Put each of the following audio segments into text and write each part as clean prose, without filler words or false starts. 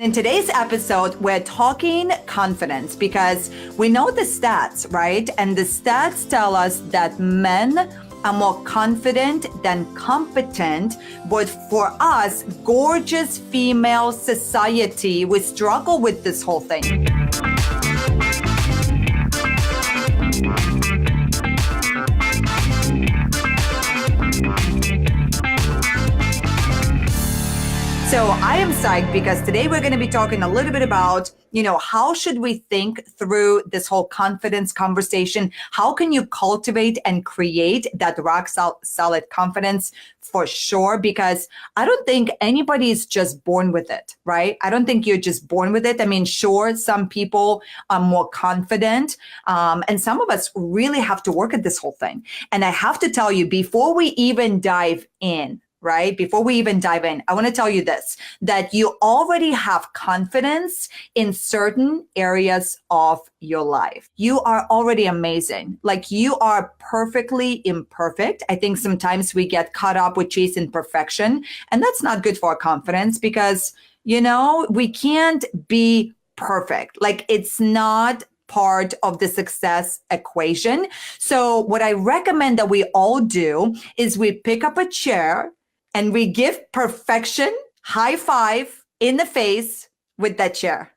In today's episode, we're talking confidence because we know the stats, right? And the stats tell us that men are more confident than competent. But for us, gorgeous female society, we struggle with this whole thing. So I am psyched because today we're going to be talking a little bit about, how should we think through this whole confidence conversation? How can you cultivate and create that rock solid confidence for sure? Because I don't think anybody is just born with it, right? I don't think you're just born with it. I mean, sure, some people are more confident, and some of us really have to work at this whole thing. And I have to tell you, before we even dive in, right? Before we even dive in, I want to tell you this, that you already have confidence in certain areas of your life. You are already amazing. Like, you are perfectly imperfect. I think sometimes we get caught up with chasing perfection, and that's not good for our confidence because, we can't be perfect. Like, it's not part of the success equation. So what I recommend that we all do is we pick up a chair and we give perfection high five in the face with that chair.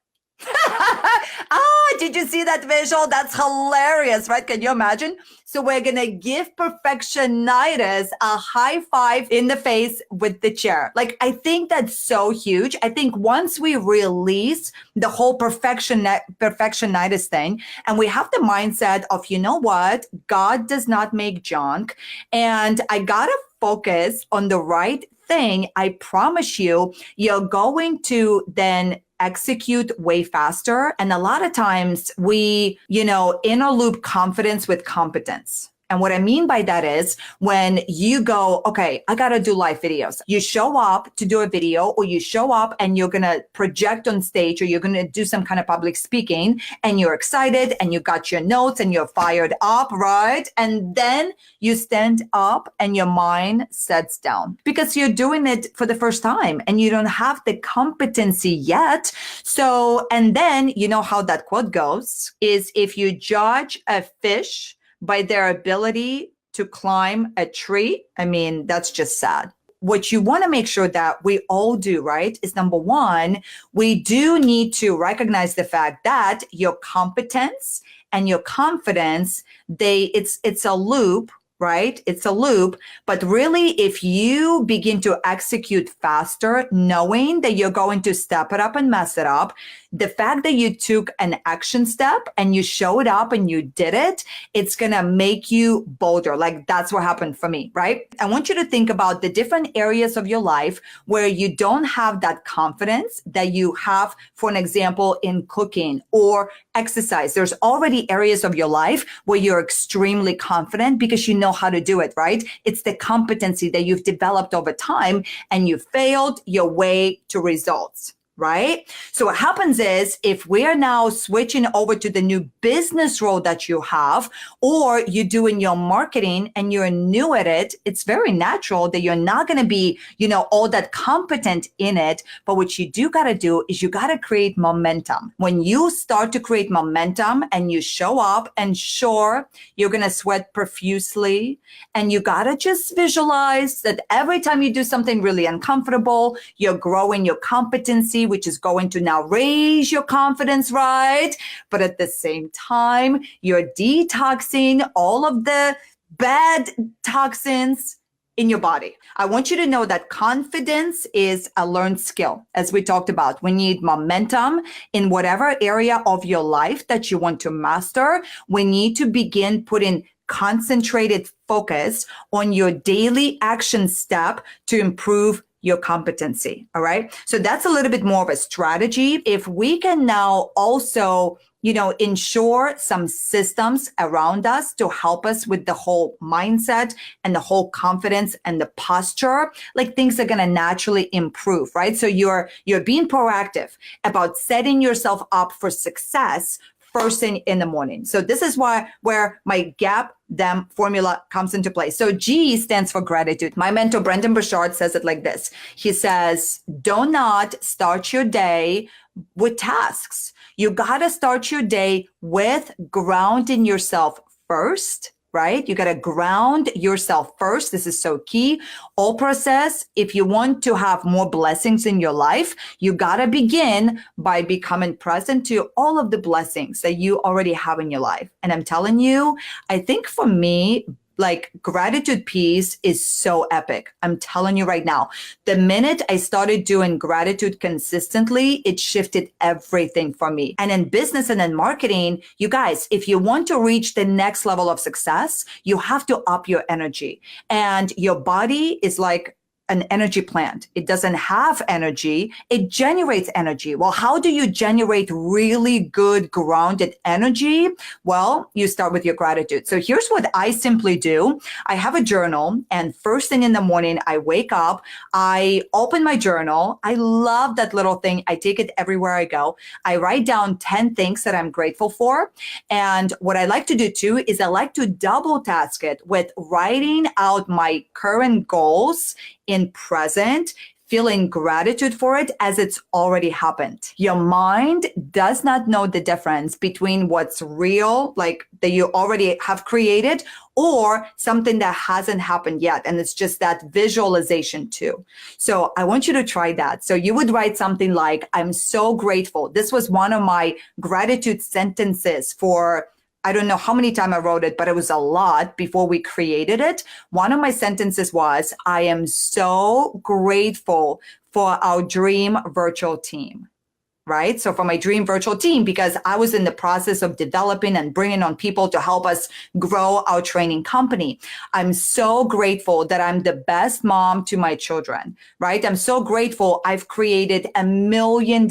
Did you see that visual? That's hilarious, right? Can you imagine? So we're going to give perfectionitis a high five in the face with the chair. Like, I think that's so huge. I think once we release the whole perfectionitis thing, and we have the mindset of, what? God does not make junk. And I got to focus on the right thing. I promise you, you're going to then execute way faster. And a lot of times we, inner loop confidence with competence. And what I mean by that is when you go, okay, I got to do live videos. You show up to do a video, or you show up and you're going to project on stage, or you're going to do some kind of public speaking, and you're excited and you got your notes and you're fired up, right? And then you stand up and your mind sets down because you're doing it for the first time and you don't have the competency yet. So, and then you know how that quote goes is, if you judge a fish by their ability to climb a tree, I mean, that's just sad. What you want to make sure that we all do, right, is number one, we do need to recognize the fact that your competence and your confidence, it's a loop, right? It's a loop. But really, if you begin to execute faster, knowing that you're going to step it up and mess it up, the fact that you took an action step and you showed up and you did it, it's going to make you bolder. Like, that's what happened for me, right? I want you to think about the different areas of your life where you don't have that confidence that you have, for an example, in cooking or exercise. There's already areas of your life where you're extremely confident because you know how to do it, right? It's the competency that you've developed over time and you failed your way to results. Right? So what happens is, if we are now switching over to the new business role that you have, or you're doing your marketing and you're new at it, it's very natural that you're not going to be, all that competent in it. But what you do got to do is you got to create momentum. When you start to create momentum and you show up, and sure, you're going to sweat profusely, and you got to just visualize that every time you do something really uncomfortable, you're growing your competency, which is going to now raise your confidence, right? But at the same time, you're detoxing all of the bad toxins in your body. I want you to know that confidence is a learned skill. As we talked about, we need momentum in whatever area of your life that you want to master. We need to begin putting concentrated focus on your daily action step to improve your competency. All right. So that's a little bit more of a strategy. If we can now also, ensure some systems around us to help us with the whole mindset and the whole confidence and the posture, like, things are going to naturally improve, right? So you're being proactive about setting yourself up for success first thing in the morning. So this is where my GAPEM formula comes into play. So G stands for gratitude. My mentor, Brendan Burchard, says it like this. He says, do not start your day with tasks. You got to start your day with grounding yourself first. Right? You got to ground yourself first. This is so key. All process, if you want to have more blessings in your life, you got to begin by becoming present to all of the blessings that you already have in your life. And I'm telling you, I think for me, like gratitude piece is so epic. I'm telling you right now, the minute I started doing gratitude consistently, it shifted everything for me. And in business and in marketing, you guys, if you want to reach the next level of success, you have to up your energy. And your body is like an energy plant. It doesn't have energy. It generates energy. Well, how do you generate really good grounded energy? Well, you start with your gratitude. So here's what I simply do. I have a journal, and first thing in the morning, I wake up, I open my journal. I love that little thing. I take it everywhere I go. I write down 10 things that I'm grateful for. And what I like to do too is I like to double task it with writing out my current goals in present, feeling gratitude for it as it's already happened. Your mind does not know the difference between what's real, like that you already have created, or something that hasn't happened yet. And it's just that visualization too. So I want you to try that. So you would write something like, I'm so grateful. This was one of my gratitude sentences for, I don't know how many times I wrote it, but it was a lot before we created it. One of my sentences was, I am so grateful for our dream virtual team. Right? So for my dream virtual team, because I was in the process of developing and bringing on people to help us grow our training company. I'm so grateful that I'm the best mom to my children, right? I'm so grateful I've created $1 million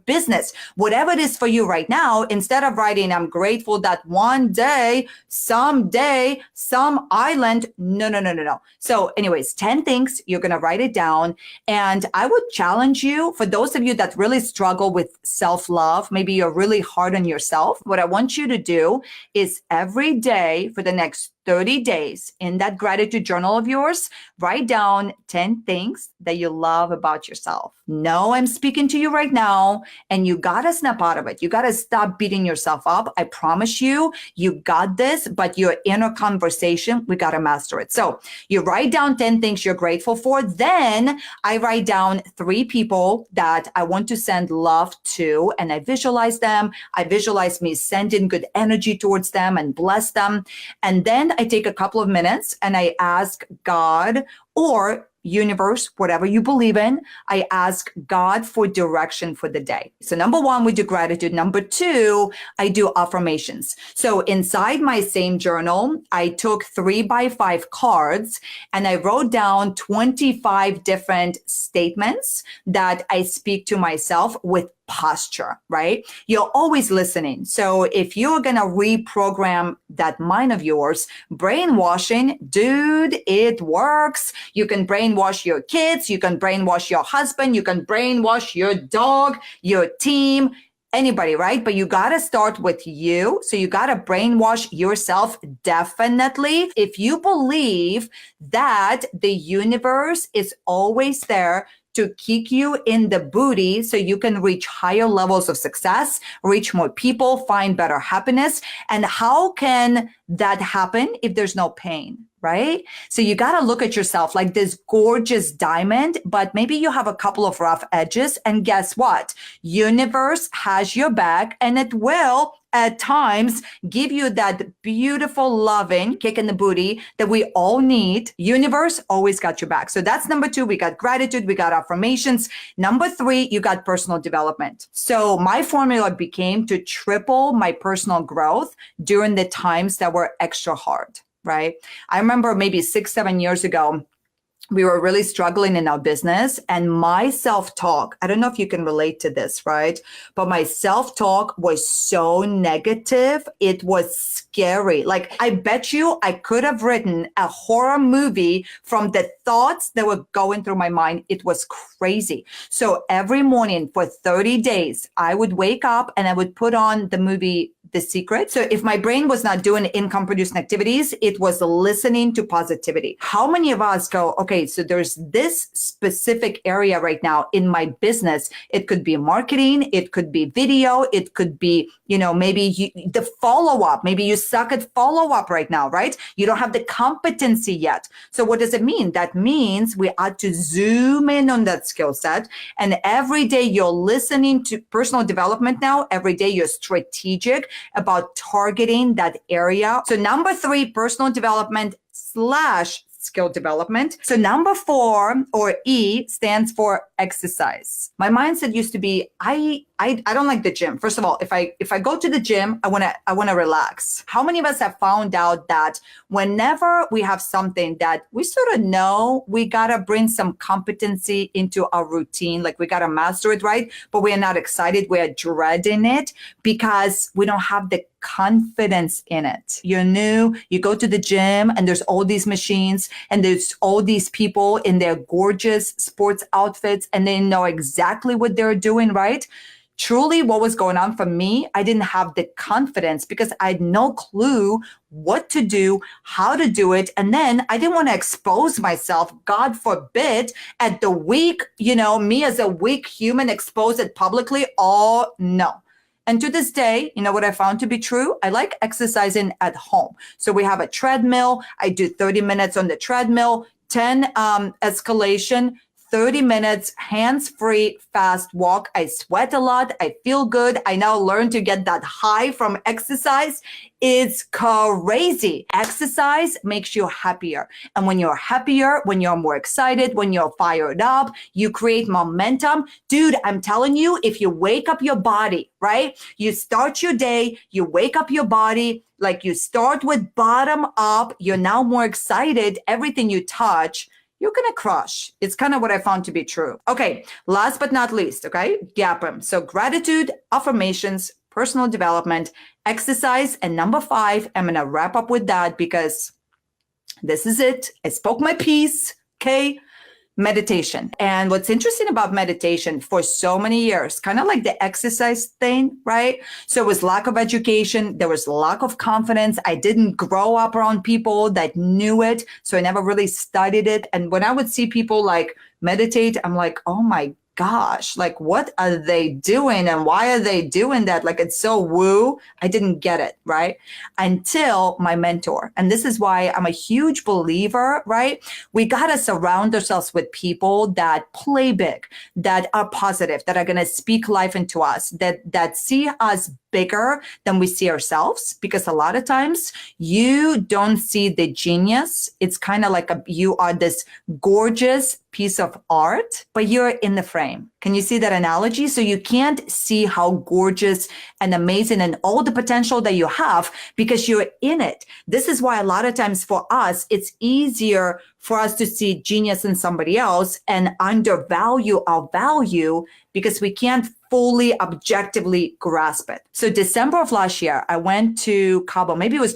business. Whatever it is for you right now, instead of writing, I'm grateful that one day, someday, some island, no. So anyways, 10 things, you're going to write it down. And I would challenge you, for those of you that really struggle with self-love, maybe you're really hard on yourself. What I want you to do is every day for the next 30 days in that gratitude journal of yours, write down 10 things that you love about yourself. No, I'm speaking to you right now, and you got to snap out of it. You got to stop beating yourself up. I promise you, you got this, but your inner conversation, we got to master it. So you write down 10 things you're grateful for. Then I write down 3 people that I want to send love to, and I visualize them. I visualize me sending good energy towards them and bless them. And then I take a couple of minutes and I ask God or universe, whatever you believe in, I ask God for direction for the day. So number 1, we do gratitude. Number 2, I do affirmations. So inside my same journal, I took 3x5 cards and I wrote down 25 different statements that I speak to myself with posture, right? You're always listening. So if you're going to reprogram that mind of yours, brainwashing, dude, it works. You can brainwash your kids. You can brainwash your husband. You can brainwash your dog, your team, anybody, right? But you got to start with you. So you got to brainwash yourself. Definitely. If you believe that the universe is always there to kick you in the booty so you can reach higher levels of success, reach more people, find better happiness. And how can that happen if there's no pain, right? So you got to look at yourself like this gorgeous diamond, but maybe you have a couple of rough edges. And guess what? Universe has your back, and it will at times give you that beautiful loving kick in the booty that we all need. Universe always got your back. So that's number 2. We got gratitude. We got affirmations. Number 3, you got personal development. So my formula became to triple my personal growth during the times that were extra hard, right? I remember maybe 6-7 years ago, we were really struggling in our business, and my self-talk, I don't know if you can relate to this, right? But my self-talk was so negative. It was scary. Like, I bet you I could have written a horror movie from the thoughts that were going through my mind. It was crazy. So every morning for 30 days, I would wake up and I would put on the movie the secret. So if my brain was not doing income producing activities, it was listening to positivity. How many of us go, okay, so there's this specific area right now in my business. It could be marketing. It could be video. It could be, maybe the follow-up. Maybe you suck at follow-up right now, right? You don't have the competency yet. So what does it mean? That means we had to zoom in on that skill set. And every day you're listening to personal development now. Every day you're strategic about targeting that area. So number 3, personal development / skill development. So number 4, or E, stands for exercise. My mindset used to be, I don't like the gym. First of all, if I go to the gym, I want to relax. How many of us have found out that whenever we have something that we sort of know, we got to bring some competency into our routine, like we got to master it, right? But we are not excited. We are dreading it because we don't have the confidence in it. You're new, you go to the gym and there's all these machines and there's all these people in their gorgeous sports outfits and they know exactly what they're doing, right? Truly, what was going on for me, I didn't have the confidence because I had no clue what to do, how to do it. And then I didn't want to expose myself, God forbid, at the weak, me as a weak human, expose it publicly. Oh, no. And to this day, you know what I found to be true? I like exercising at home. So we have a treadmill. I do 30 minutes on the treadmill, 10 escalation, 30 minutes, hands-free, fast walk. I sweat a lot. I feel good. I now learn to get that high from exercise. It's crazy. Exercise makes you happier. And when you're happier, when you're more excited, when you're fired up, you create momentum. Dude, I'm telling you, if you wake up your body, right? You start your day, you wake up your body, like you start with bottom up, you're now more excited. Everything you touch, you're going to crush. It's kind of what I found to be true. Okay, last but not least, okay, GAPEM. So gratitude, affirmations, personal development, exercise, and number 5, I'm going to wrap up with that because this is it. I spoke my piece, okay? Meditation. And what's interesting about meditation for so many years, kind of like the exercise thing, right? So it was lack of education. There was lack of confidence. I didn't grow up around people that knew it. So I never really studied it. And when I would see people like meditate, I'm like, oh my gosh, like what are they doing and why are they doing that? Like it's so woo. I didn't get it, right? Until my mentor. And this is why I'm a huge believer, right? We got to surround ourselves with people that play big, that are positive, that are going to speak life into us, that see us bigger than we see ourselves, because a lot of times you don't see the genius. It's kind of like you are this gorgeous piece of art, but you're in the frame. Can you see that analogy? So you can't see how gorgeous and amazing and all the potential that you have because you're in it. This is why a lot of times for us, it's easier for us to see genius in somebody else and undervalue our value because we can't fully objectively grasp it. So December of last year, I went to Cabo. Maybe it was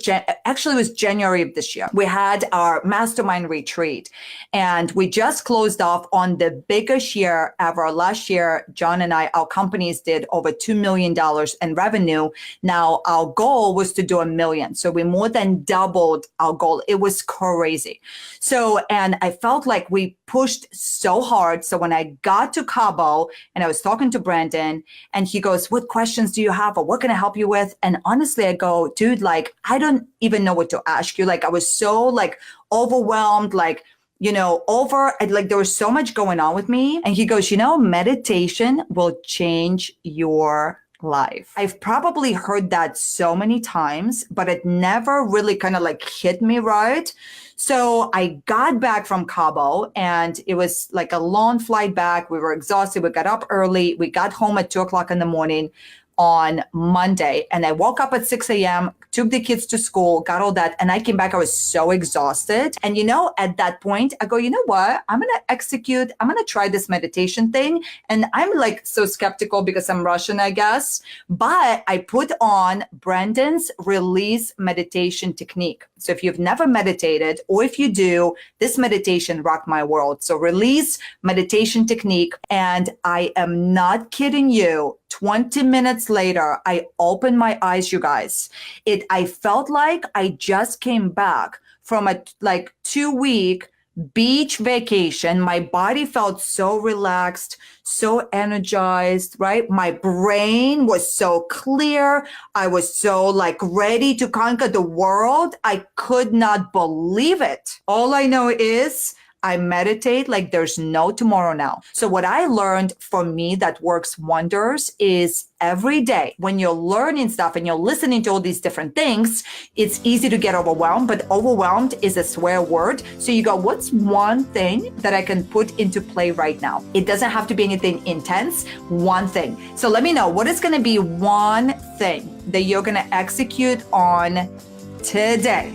January of this year. We had our mastermind retreat and we just closed off on the biggest year ever. Last year, John and I, our companies did over $2 million in revenue. Now our goal was to do $1 million. So we more than doubled our goal. It was crazy. So, and I felt like we pushed so hard. So when I got to Cabo and I was talking to Brandon, and he goes, what questions do you have or what can I help you with? And honestly, I go, dude, like, I don't even know what to ask you. Like, I was so like overwhelmed, like, like there was so much going on with me. And he goes, meditation will change your life. I've probably heard that so many times, but it never really kind of like hit me right. So I got back from Cabo and it was like a long flight back. We were exhausted. We got up early. We got home at 2:00 in the morning on Monday. And I woke up at 6 a.m., took the kids to school, got all that. And I came back, I was so exhausted. And at that point, I go, you know what? I'm going to try this meditation thing. And I'm like so skeptical because I'm Russian, I guess. But I put on Brandon's release meditation technique. So if you've never meditated, or if you do, this meditation rocked my world. So release meditation technique. And I am not kidding you. 20 minutes later, I opened my eyes, you guys. I felt like I just came back from a 2-week beach vacation. My body felt so relaxed, so energized, right? My brain was so clear. I was so ready to conquer the world. I could not believe it. All I know is I meditate like there's no tomorrow now. So what I learned for me that works wonders is every day when you're learning stuff and you're listening to all these different things, it's easy to get overwhelmed, but overwhelmed is a swear word. So you go, what's one thing that I can put into play right now? It doesn't have to be anything intense, one thing. So let me know, what is going to be one thing that you're going to execute on today?